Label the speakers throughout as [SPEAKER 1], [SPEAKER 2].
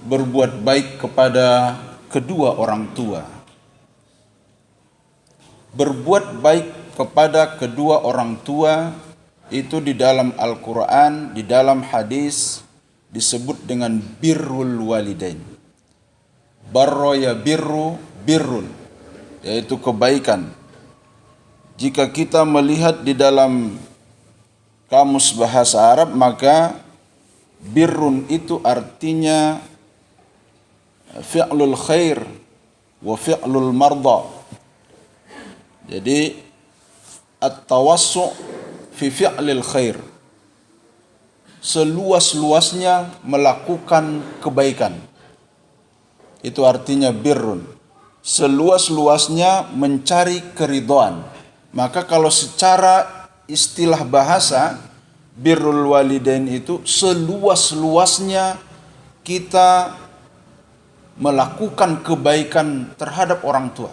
[SPEAKER 1] berbuat baik kepada kedua orang tua. Berbuat baik kepada kedua orang tua itu di dalam Al-Quran, di dalam hadis disebut dengan birrul walidain. Barro ya birru, birrun, yaitu kebaikan. Jika kita melihat di dalam kamus bahasa Arab, maka birrun itu artinya fi'lul khair wa fi'lul marda. Jadi at-tawassu' fi fi'lil khair, seluas-luasnya melakukan kebaikan. Itu artinya birrun, seluas-luasnya mencari keridhaan. Maka kalau secara istilah bahasa, birrul walidain itu seluas-luasnya kita melakukan kebaikan terhadap orang tua,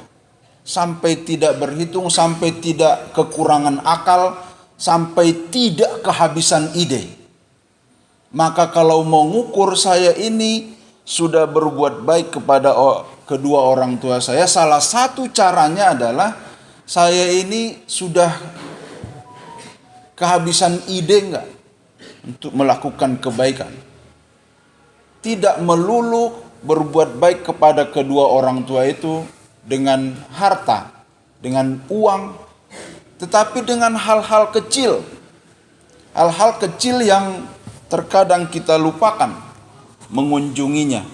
[SPEAKER 1] sampai tidak berhitung, sampai tidak kekurangan akal, sampai tidak kehabisan ide. Maka kalau mau ngukur saya ini sudah berbuat baik kepada kedua orang tua saya, salah satu caranya adalah saya ini sudah kehabisan ide enggak untuk melakukan kebaikan. Tidak melulu berbuat baik kepada kedua orang tua itu dengan harta, dengan uang, tetapi dengan hal-hal kecil. Hal-hal kecil yang terkadang kita lupakan, mengunjunginya,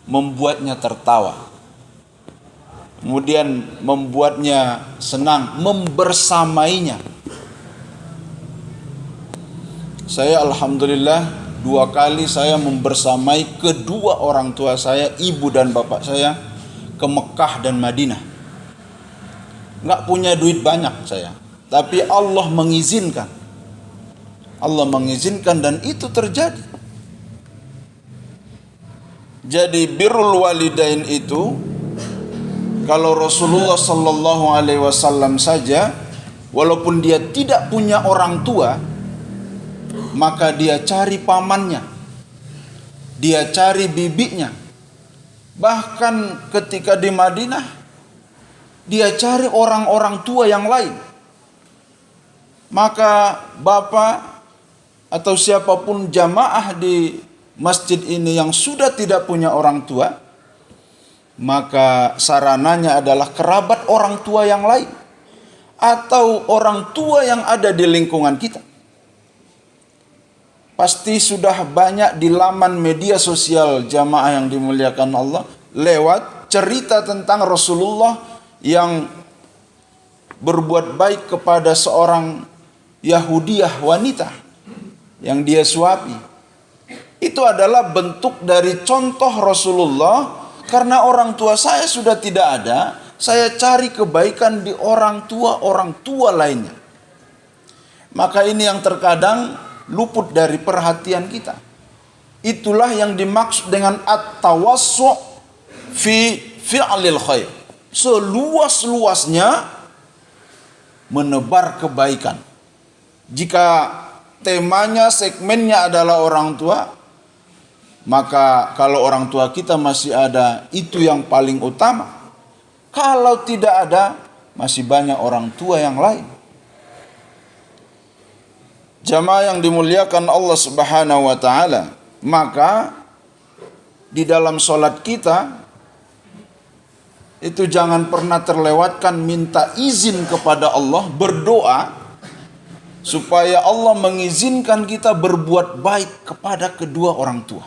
[SPEAKER 1] membuatnya tertawa, kemudian membuatnya senang, membersamainya. Saya alhamdulillah 2 kali saya membersamai kedua orang tua saya, ibu dan bapak saya, ke Mekah dan Madinah. Nggak punya duit banyak saya, tapi Allah mengizinkan. Allah mengizinkan dan itu terjadi. Jadi birrul walidain itu, kalau Rasulullah sallallahu alaihi wasallam saja, walaupun dia tidak punya orang tua, maka dia cari pamannya, dia cari bibinya. Bahkan ketika di Madinah, dia cari orang-orang tua yang lain. Maka bapak atau siapapun jamaah di masjid ini yang sudah tidak punya orang tua, maka sarananya adalah kerabat orang tua yang lain atau orang tua yang ada di lingkungan kita. Pasti sudah banyak di laman media sosial jamaah yang dimuliakan Allah lewat cerita tentang Rasulullah yang berbuat baik kepada seorang Yahudiyah wanita yang dia suapi. Itu adalah bentuk dari contoh Rasulullah. Karena orang tua saya sudah tidak ada, saya cari kebaikan di orang tua lainnya. Maka ini yang terkadang luput dari perhatian kita. Itulah yang dimaksud dengan at-tawassu' fi fi'lil khair. Seluas-luasnya menebar kebaikan. Jika temanya, segmennya adalah orang tua, maka kalau orang tua kita masih ada, itu yang paling utama. Kalau tidak ada, masih banyak orang tua yang lain. Jamaah yang dimuliakan Allah Subhanahu wa taala, maka di dalam salat kita itu jangan pernah terlewatkan minta izin kepada Allah, berdoa supaya Allah mengizinkan kita berbuat baik kepada kedua orang tua.